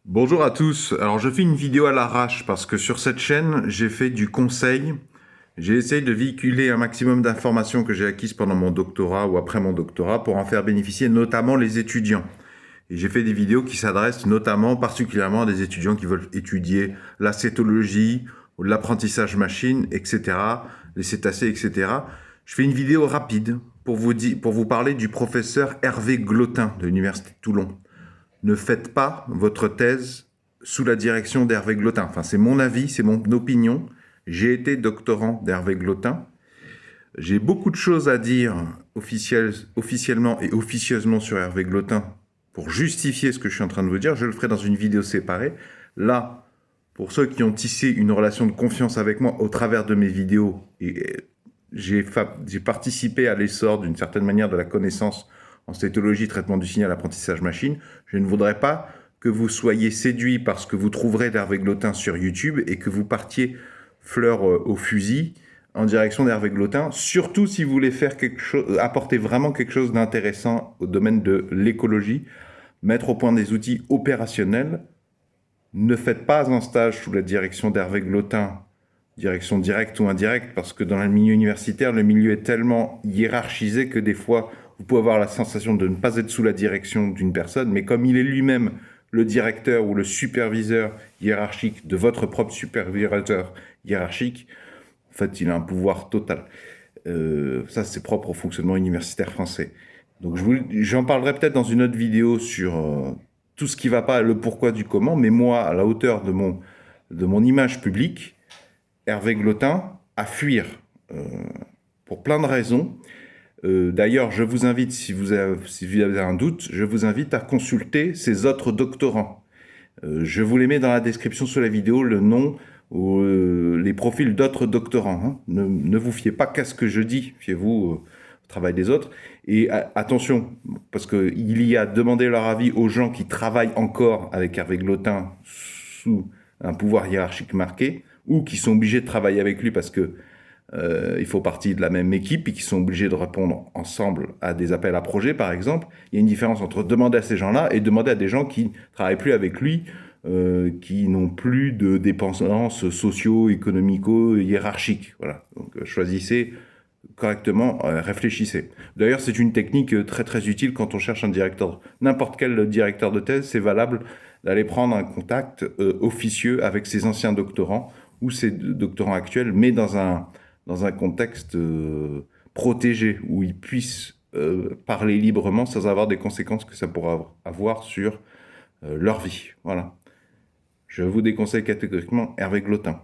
Bonjour à tous. Alors je fais une vidéo à l'arrache parce que sur cette chaîne, j'ai fait du conseil. J'ai essayé de véhiculer un maximum d'informations que j'ai acquises pendant mon doctorat ou après mon doctorat pour en faire bénéficier notamment les étudiants. Et j'ai fait des vidéos qui s'adressent notamment particulièrement à des étudiants qui veulent étudier la cétologie, ou l'apprentissage machine, etc., les cétacés, etc. Je fais une vidéo rapide pour vous parler du professeur Hervé Glotin de l'Université de Toulon. Ne faites pas votre thèse sous la direction d'Hervé Glotin. Enfin, c'est mon avis, c'est mon opinion. J'ai été doctorant d'Hervé Glotin. J'ai beaucoup de choses à dire officiellement et officieusement sur Hervé Glotin pour justifier ce que je suis en train de vous dire. Je le ferai dans une vidéo séparée. Là, pour ceux qui ont tissé une relation de confiance avec moi au travers de mes vidéos, et j'ai participé à l'essor d'une certaine manière de la connaissance en cétologie, traitement du signal, apprentissage machine. Je ne voudrais pas que vous soyez séduits par ce que vous trouverez d'Hervé Glotin sur YouTube et que vous partiez fleur au fusil en direction d'Hervé Glotin, surtout si vous voulez faire quelque chose, apporter vraiment quelque chose d'intéressant au domaine de l'écologie, mettre au point des outils opérationnels. Ne faites pas un stage sous la direction d'Hervé Glotin, direction directe ou indirecte, parce que dans le milieu universitaire, le milieu est tellement hiérarchisé que des fois, vous pouvez avoir la sensation de ne pas être sous la direction d'une personne, mais comme il est lui-même le directeur ou le superviseur hiérarchique de votre propre superviseur hiérarchique, en fait, il a un pouvoir total. Ça, c'est propre au fonctionnement universitaire français. Donc, j'en parlerai peut-être dans une autre vidéo sur tout ce qui ne va pas, le pourquoi du comment, mais moi, à la hauteur de mon image publique, Hervé Glotin à fuir pour plein de raisons. D'ailleurs, je vous invite, si vous avez un doute, je vous invite à consulter ses autres doctorants. Je vous les mets dans la description sous la vidéo, le nom ou les profils d'autres doctorants. Hein. Ne vous fiez pas qu'à ce que je dis, fiez-vous au travail des autres. Et attention, parce qu'il y a demandé leur avis aux gens qui travaillent encore avec Hervé Glotin sous un pouvoir hiérarchique marqué, ou qui sont obligés de travailler avec lui parce que il faut partie de la même équipe et qui sont obligés de répondre ensemble à des appels à projets, par exemple. Il y a une différence entre demander à ces gens-là et demander à des gens qui ne travaillent plus avec lui, qui n'ont plus de dépendances socio-économico-hiérarchiques. Voilà. Donc choisissez correctement, réfléchissez. D'ailleurs, c'est une technique très très utile quand on cherche un directeur, n'importe quel directeur de thèse, c'est valable d'aller prendre un contact officieux avec ses anciens doctorants ou ses doctorants actuels, mais dans un contexte protégé, où ils puissent parler librement sans avoir des conséquences que ça pourra avoir sur leur vie. Voilà. Je vous déconseille catégoriquement Hervé Glotin.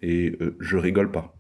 Et je rigole pas.